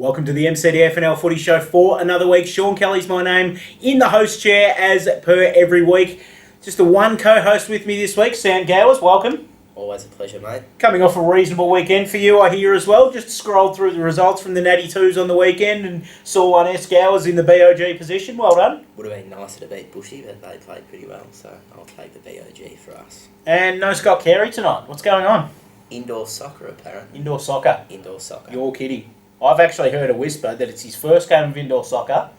Welcome to the MCDFNL Footy Show for another week. Sean Kelly's my name, in the host chair as per every week. Just the one co-host with me this week, Sam Gowers. Welcome. Always a pleasure, mate. Coming off a reasonable weekend for you, I hear as well. Just scrolled through the results from the Natty Twos on the weekend and saw one S Gowers in the BOG position. Well done. Would have been nicer to beat Bushy, but they played pretty well, so I'll take the BOG for us. And no Scott Carey tonight. What's going on? Indoor soccer, apparently. Indoor soccer. Indoor soccer. You're kidding. I've actually heard a whisper that it's his first game of indoor soccer,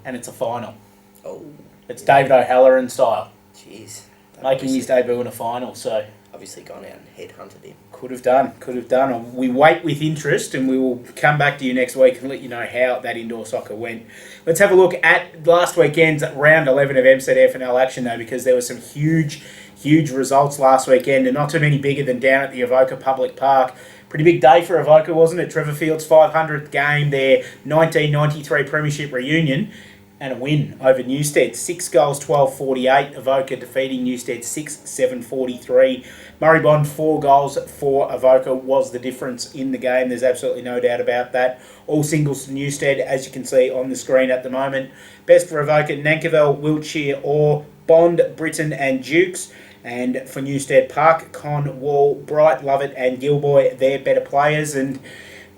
and it's a final. Oh. It's David O'Halloran style. Jeez. Making his debut in a final, so... Obviously gone out and headhunted him. Could have done. We wait with interest, and we will come back to you next week and let you know how that indoor soccer went. Let's have a look at last weekend's round 11 of MCDFNL action, though, because there were some huge results last weekend, and not too many bigger than down at the Avoca Public Park. Pretty big day for Avoca, wasn't it? Trevor Field's 500th game, their 1993 Premiership reunion, and a win over Newstead. 6 goals, 12-48. Avoca defeating Newstead 6-7-43. Murray Bond, 4 goals for Avoca was the difference in the game. There's absolutely no doubt about that. All singles to Newstead, as you can see on the screen at the moment. Best for Avoca, Nankerville, Wiltshire, Orr, Bond, Britton and Dukes. And for Newstead, Park, Con, Wall, Bright, Lovett and Gilboy, they're better players and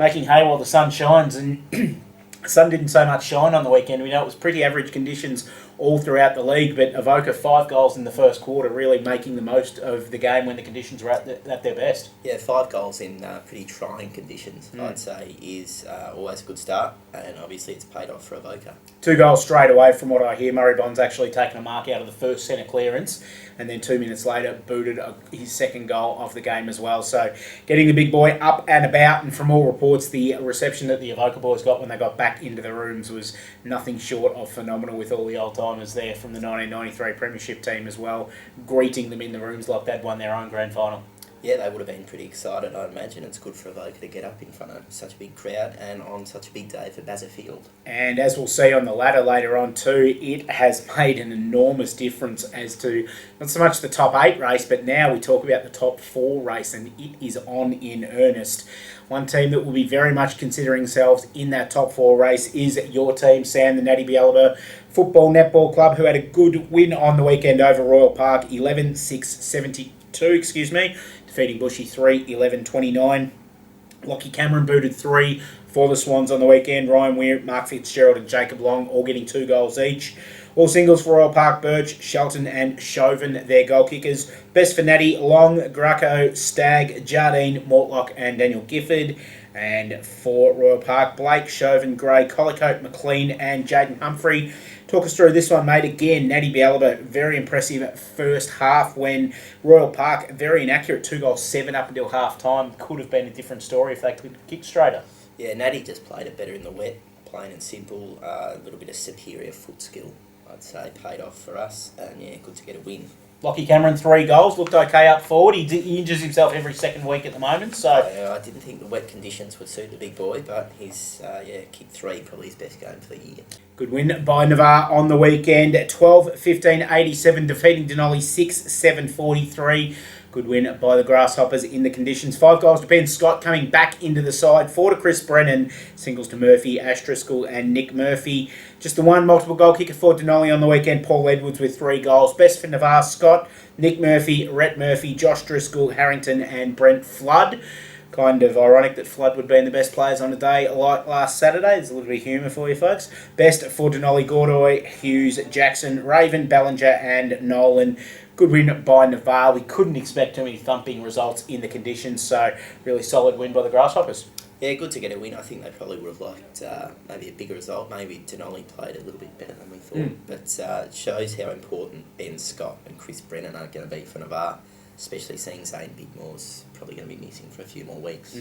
making hay while the sun shines. And the sun didn't so much shine on the weekend. We know it was pretty average conditions all throughout the league, but Avoca 5 goals in the first quarter, really making the most of the game when the conditions were at their best. Yeah, 5 goals in pretty trying conditions, I'd say, is always a good start, and obviously it's paid off for Avoca. 2 goals straight away from what I hear. Murray Bond's actually taken a mark out of the first centre clearance, and then 2 minutes later booted his second goal of the game as well. So getting the big boy up and about, and from all reports, the reception that the Avoca boys got when they got back into the rooms was nothing short of phenomenal, with all the old-timers there from the 1993 Premiership team as well, greeting them in the rooms like they'd won their own grand final. Yeah, they would have been pretty excited, I imagine. It's good for Avoca to get up in front of such a big crowd and on such a big day for Field. And as we'll see on the ladder later on too, it has made an enormous difference as to not so much the top 8 race, but now we talk about the top 4 race, and it is on in earnest. One team that will be very much considering themselves in that top 4 race is your team, Sam, the Natty Bialaba Football Netball Club, who had a good win on the weekend over Royal Park, 11-6-72, defeating Bushy 3-11-29. Lockie Cameron booted 3 for the Swans on the weekend. Ryan Weir, Mark Fitzgerald and Jacob Long all getting 2 goals each. All singles for Royal Park, Birch, Shelton and Chauvin, their goal kickers. Best for Natty, Long, Graco, Stagg, Jardine, Mortlock and Daniel Gifford. And for Royal Park, Blake, Chauvin, Gray, Collicote, McLean and Jaden Humphrey. Talk us through this one, mate. Again, Natty Bialaba, very impressive first half, when Royal Park, very inaccurate, 2 goals, 7 up until half time. Could have been a different story if they could kick straighter. Yeah, Natty just played it better in the wet, plain and simple. A little bit of superior foot skill, I'd say, paid off for us. And yeah, good to get a win. Lockie Cameron, 3 goals, looked okay up forward. He injures himself every second week at the moment. So I didn't think the wet conditions would suit the big boy, but he's kicked 3, probably his best game for the year. Good win by Navarre on the weekend, 12-15-87, defeating Denali 6-7-43. Good win by the Grasshoppers in the conditions. 5 goals to Ben Scott coming back into the side. 4 to Chris Brennan. Singles to Murphy, Ash Driscoll and Nick Murphy. Just the one multiple goal kicker for Denali on the weekend. Paul Edwards with 3 goals. Best for Navarre, Scott, Nick Murphy, Rhett Murphy, Josh Driscoll, Harrington and Brent Flood. Kind of ironic that Flood would be the best players on a day like last Saturday. There's a little bit of humour for you folks. Best for Denali, Gordoy, Hughes, Jackson, Raven, Ballinger and Nolan. Good win by Navarre. We couldn't expect too many thumping results in the conditions, so really solid win by the Grasshoppers. Yeah, good to get a win. I think they probably would have liked maybe a bigger result. Maybe Denali played a little bit better than we thought. But it shows how important Ben Scott and Chris Brennan are going to be for Navarre, especially seeing Zane Bigmore's probably going to be missing for a few more weeks.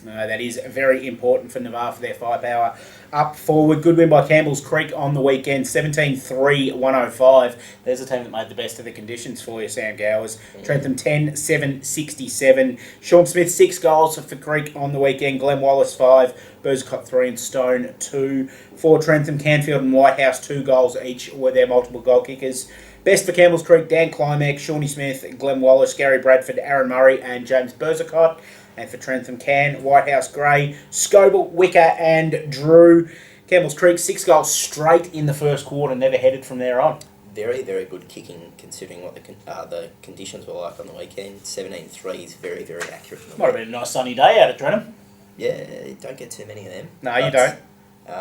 That is very important for Navarre for their firepower up forward. Good win by Campbell's Creek on the weekend, 17-3-105. There's a team that made the best of the conditions for you, Sam Gowers. Trentham 10-7-67. Sean Smith, 6 goals for Creek on the weekend. Glenn Wallace, 5. Burzcott, 3 and Stone, 2. For Trentham, Canfield and Whitehouse, 2 goals each were their multiple goal kickers. Best for Campbell's Creek, Dan Climax, Shawnee Smith, Glenn Wallace, Gary Bradford, Aaron Murray and James Burzcott. And for Trentham, Can, Whitehouse, Gray, Scoble, Wicker and Drew. Campbell's Creek, 6 goals straight in the first quarter, never headed from there on. Very, very good kicking considering what the conditions were like on the weekend. 17 threes, very, very accurate. Might have been a nice sunny day out at Trentham. Yeah, you don't get too many of them. No, you don't.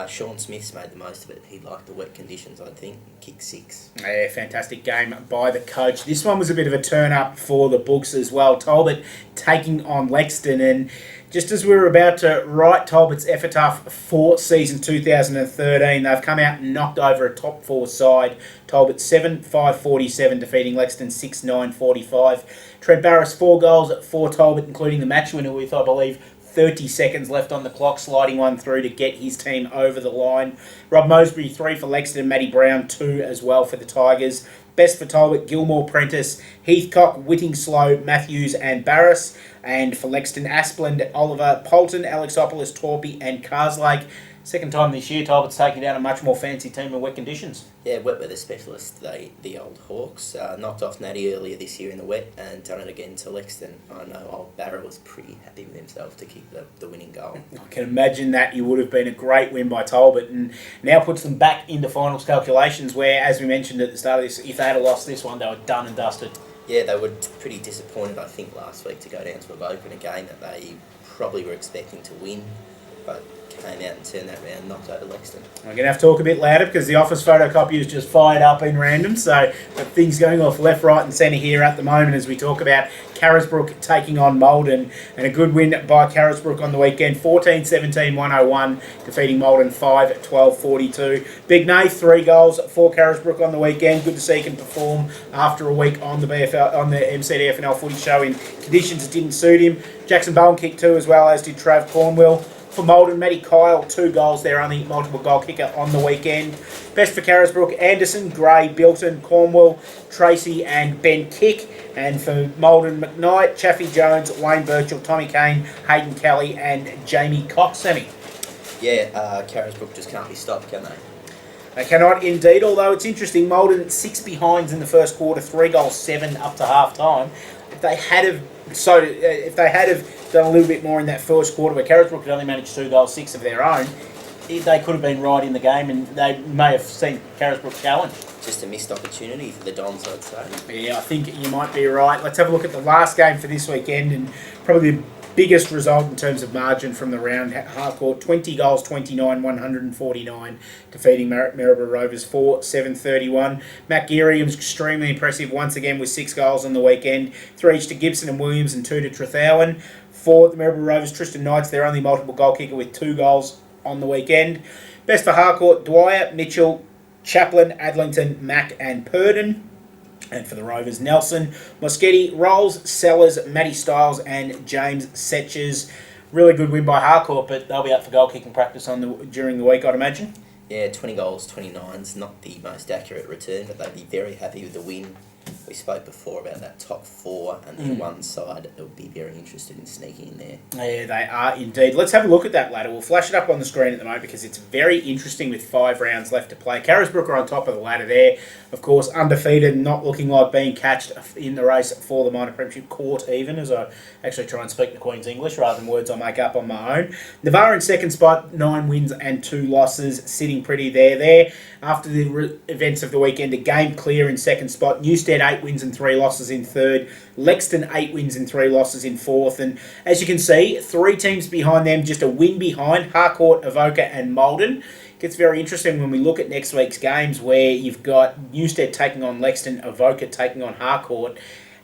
Sean Smith's made the most of it. He liked the wet conditions, I think. Kicked 6. Yeah, fantastic game by the coach. This one was a bit of a turn-up for the books as well. Talbot taking on Lexington, and just as we were about to write Talbot's epitaph for season 2013, they've come out and knocked over a top 4 side. Talbot 7-5-47, defeating Lexington 6-9-45. Trent Barris 4 goals for Talbot, including the match winner with, I believe, 30 seconds left on the clock, sliding one through to get his team over the line. Rob Mosbury 3 for Lexington, Matty Brown 2 as well for the Tigers. Best for Talbot, Gilmore, Prentice, Heathcock, Whittingslow, Matthews and Barris. And for Lexington, Aspland, Oliver, Polton, Alexopoulos, Torpy and Carslake. Second time this year, Talbot's taking down a much more fancy team in wet conditions. Yeah, wet weather specialists, the old Hawks. Knocked off Natty earlier this year in the wet and done it again to Lexington. I know old Barra was pretty happy with himself to kick the winning goal. I can imagine that it would have been a great win by Talbot, and now puts them back into finals calculations where, as we mentioned at the start of this, if they had lost this one, they were done and dusted. Yeah, they were pretty disappointed, I think, last week to go down to Avoca in a game that they probably were expecting to win, but came out and turned that round, knocked over Lexington. We're going to have to talk a bit louder because the office photocopy is just fired up in random, so things going off left, right and centre here at the moment as we talk about Carisbrook taking on Maldon, and a good win by Carisbrook on the weekend, 14-17-101, defeating Maldon 5-12-42. Big Nath, 3 goals for Carisbrook on the weekend. Good to see he can perform after a week on the MCDFNL footy show in conditions that didn't suit him. Jackson Bowen kicked 2 as well, as did Trav Cornwell. For Maldon, Matty Kyle, 2 goals there, only multiple goal kicker on the weekend. Best for Carisbrook, Anderson, Gray, Bilton, Cornwell, Tracy and Ben Kick. And for Maldon, McKnight, Chaffey Jones, Wayne Birchall, Tommy Kane, Hayden Kelly and Jamie Cox. Sammy. Yeah, Carisbrook just can't be stopped, can they? They cannot indeed, although it's interesting, Maldon 6 behinds in the first quarter, 3 goals, 7 up to half time. If they had done a little bit more in that first quarter, where Carisbrook had only managed 2 goals, 6 of their own, they could have been right in the game, and they may have seen Carisbrook challenge. Just a missed opportunity for the Dons, I'd say. Yeah, I think you might be right. Let's have a look at the last game for this weekend, and probably the biggest result in terms of margin from the round. Harcourt, 20 goals, 29, 149, defeating Maryborough Rovers 4-7-31. Matt Geary was extremely impressive once again with 6 goals on the weekend, 3 each to Gibson and Williams and 2 to Trethowan. For the Maryborough Rovers, Tristan Knight's their only multiple goal kicker with 2 goals on the weekend. Best for Harcourt, Dwyer, Mitchell, Chaplin, Adlington, Mack and Purden. And for the Rovers, Nelson, Moschetti, Rolls, Sellers, Matty Stiles and James Setchers. Really good win by Harcourt, but they'll be up for goal kicking practice during the week, I'd imagine. Yeah, 20 goals, 29's not the most accurate return, but they'd be very happy with the win. We spoke before about that top 4 and then one side that would be very interested in sneaking in there. Yeah, they are indeed. Let's have a look at that ladder. We'll flash it up on the screen at the moment because it's very interesting with 5 rounds left to play. Carisbrook are on top of the ladder there. Of course, undefeated, not looking like being catched in the race for the minor premiership court even, as I actually try and speak the Queen's English rather than words I make up on my own. Navarre in second spot, 9 wins and 2 losses, sitting pretty there. After the events of the weekend, a game clear in second spot. Newstead 8 wins and 3 losses in third. Lexington 8 wins and 3 losses in fourth. And as you can see, 3 teams behind them, just a win behind, Harcourt, Avoca and Maldon. It gets very interesting when we look at next week's games where you've got Newstead taking on Lexington, Avoca taking on Harcourt.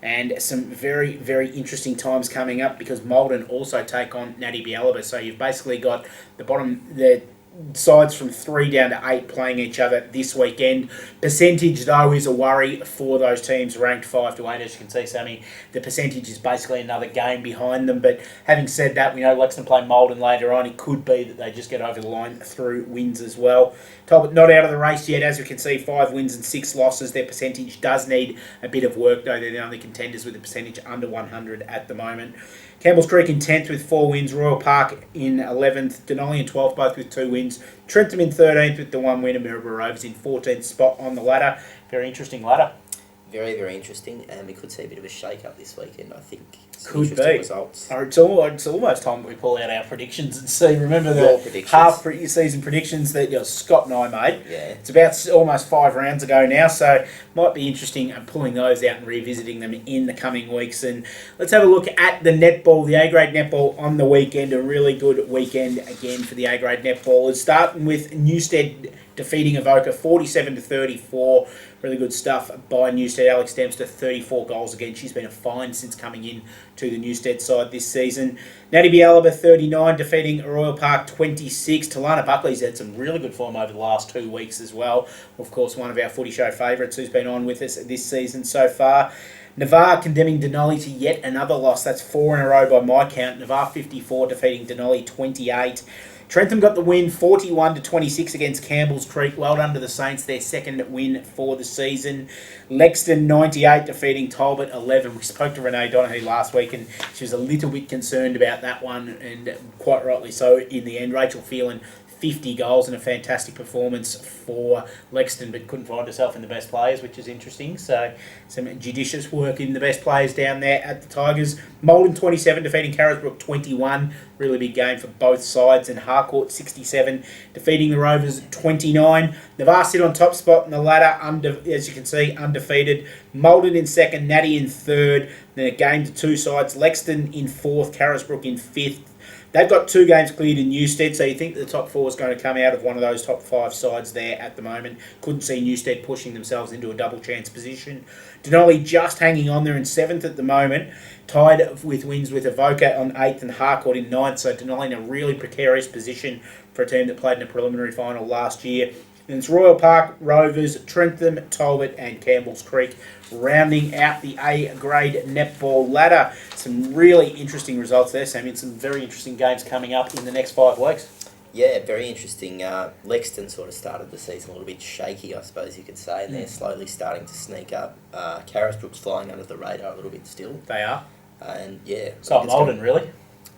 And some very, very interesting times coming up because Maldon also take on Natty Bialaba. So you've basically got the sides from 3 down to 8 playing each other this weekend. Percentage, though, is a worry for those teams ranked 5 to 8. As you can see, Sammy, the percentage is basically another game behind them. But having said that, we know Lexington play Maldon later on. It could be that they just get over the line through wins as well. Talbot not out of the race yet. As we can see, 5 wins and 6 losses. Their percentage does need a bit of work, though. They're the only contenders with a percentage under 100 at the moment. Campbell's Creek in 10th with 4 wins. Royal Park in 11th. Denali in 12th, both with 2 wins. Trentham in 13th with the 1 win. And Maryborough Rovers in 14th spot on the ladder. Very interesting ladder. Very, very interesting, and we could see a bit of a shake-up this weekend, I think. Some Could interesting be. results. It's almost time we pull out our predictions and see. Remember Your the predictions. season predictions that Scott and I made? Yeah. It's about almost 5 rounds ago now, so might be interesting pulling those out and revisiting them in the coming weeks. And let's have a look at the netball, the A-grade netball on the weekend. A really good weekend again for the A-grade netballers. Starting with Newstead defeating Avoca 47-34. Really good stuff by Newstead. Alex Dempster, 34 goals again. She's been a find since coming in to the Newstead side this season. Natty Bialaba, 39, defeating Royal Park 26. Talana Buckley's had some really good form over the last 2 weeks as well. Of course, one of our footy show favourites who's been on with us this season so far. Navarre condemning Denali to yet another loss. That's 4 in a row by my count. Navarre 54, defeating Denali 28. Trentham got the win 41-26 against Campbell's Creek. Well done to the Saints, their second win for the season. Lexton 98 defeating Talbot 11. We spoke to Renee Donahue last week and she was a little bit concerned about that one, and quite rightly so in the end. Rachel Phelan 50 goals and a fantastic performance for Lexton, but couldn't find herself in the best players, which is interesting. So some judicious work in the best players down there at the Tigers. Maldon 27 defeating Carisbrook 21. Really big game for both sides. And Harcourt 67 defeating the Rovers 29. Navarre sit on top spot in the ladder, as you can see, undefeated. Maldon in second, Natty in third. Then a game to two sides. Lexton in fourth, Carisbrook in fifth. They've got 2 games cleared in Newstead, so you think the top 4 is going to come out of one of those top 5 sides there at the moment. Couldn't see Newstead pushing themselves into a double chance position. Denali just hanging on there in 7th at the moment, tied with wins with Avoca on 8th and Harcourt in 9th, so Denali in a really precarious position for a team that played in a preliminary final last year. And it's Royal Park, Rovers, Trentham, Talbot and Campbell's Creek rounding out the A-grade netball ladder. Some really interesting results there, Sammy, and some very interesting games coming up in the next 5 weeks. Yeah, very interesting. Lexton sort of started the season a little bit shaky, I suppose you could say, and they're slowly starting to sneak up. Carisbrook's flying under the radar a little bit still. They are. And yeah. So Maldon, really?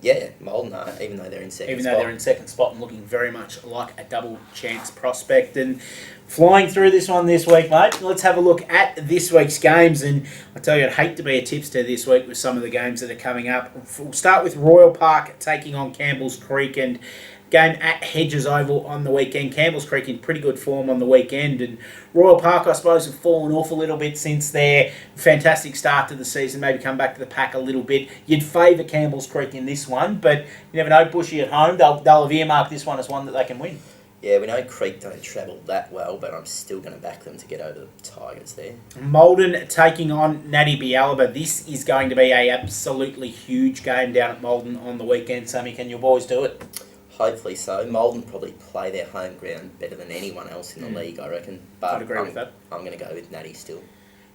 Yeah, Maldon are, even though they're in second spot. Even though they're in second spot and looking very much like a double chance prospect. And flying through this one this week, mate, let's have a look at this week's games. And I tell you, I'd hate to be a tipster this week with some of the games that are coming up. We'll start with Royal Park taking on Campbell's Creek, and game at Hedges Oval on the weekend. Campbell's Creek in pretty good form on the weekend, and Royal Park, I suppose, have fallen off a little bit since their fantastic start to the season, maybe come back to the pack a little bit. You'd favour Campbell's Creek in this one, but you never know, Bushy at home, they'll have earmarked this one as one that they can win. Yeah, we know Creek don't travel that well, but I'm still going to back them to get over the Tigers there. Maldon taking on Natty Bialaba. This is going to be a absolutely huge game down at Maldon on the weekend. Sammy, can your boys do it? Hopefully so. Maldon probably play their home ground better than anyone else in the league, I reckon. But I'd agree with that. I'm going to go with Natty still.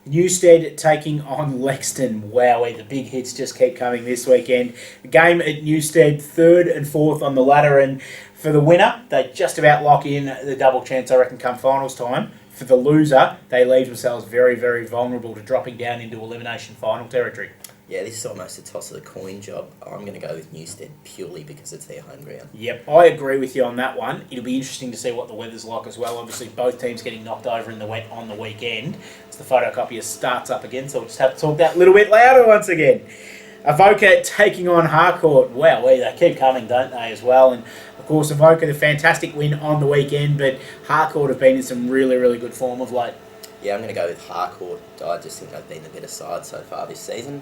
Newstead taking on Lexton. Wowee, the big hits just keep coming this weekend. The game at Newstead, 3rd and 4th on the ladder, and for the winner, they just about lock in the double chance, I reckon, come finals time. For the loser, they leave themselves very, very vulnerable to dropping down into elimination final territory. Yeah, this is almost a toss of the coin job. I'm going to go with Newstead purely because it's their home ground. Yep, I agree with you on that one. It'll be interesting to see what the weather's like as well. Obviously, both teams getting knocked over in the wet on the weekend. As the photocopier starts up again, so we'll just have to talk that a little bit louder once again. Avoca taking on Harcourt. Wow, they keep coming, don't they, as well? And of course, Avoca, the fantastic win on the weekend, but Harcourt have been in some really, really good form of late. Yeah, I'm going to go with Harcourt. I just think they've been the better side so far this season.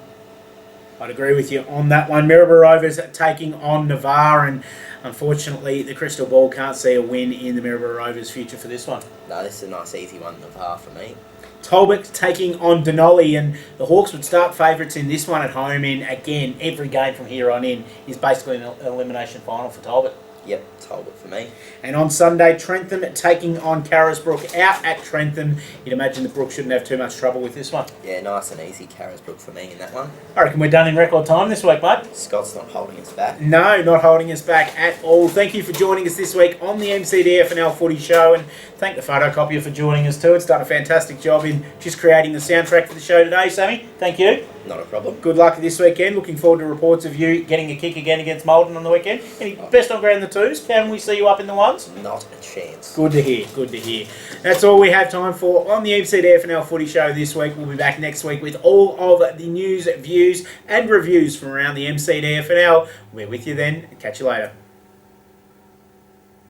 I'd agree with you on that one. Maryborough Rovers taking on Navarre, and unfortunately the crystal ball can't see a win in the Maryborough Rovers' future for this one. No, this is a nice easy one, Navarre for me. Talbot taking on Denali, and the Hawks would start favourites in this one at home. In again, every game from here on in is basically an elimination final for Talbot. Yep, Talbot for me. And on Sunday, Trentham taking on Carisbrook out at Trentham. You'd imagine the Brook shouldn't have too much trouble with this one. Yeah, nice and easy Carisbrook for me in that one. I reckon we're done in record time this week, mate. Scott's not holding us back. No, not holding us back at all. Thank you for joining us this week on the MCDFNL Footy Show, and thank the photocopier for joining us too. It's done a fantastic job in just creating the soundtrack for the show today, Sammy. Thank you. Not a problem. Good luck this weekend. Looking forward to reports of you getting a kick again against Malden on the weekend. Any best on ground in the twos? Can we see you up in the ones? Not a chance. Good to hear. Good to hear. That's all we have time for on the MCDFNL Footy Show this week. We'll be back next week with all of the news, views, and reviews from around the MCDFNL. We're with you then. Catch you later.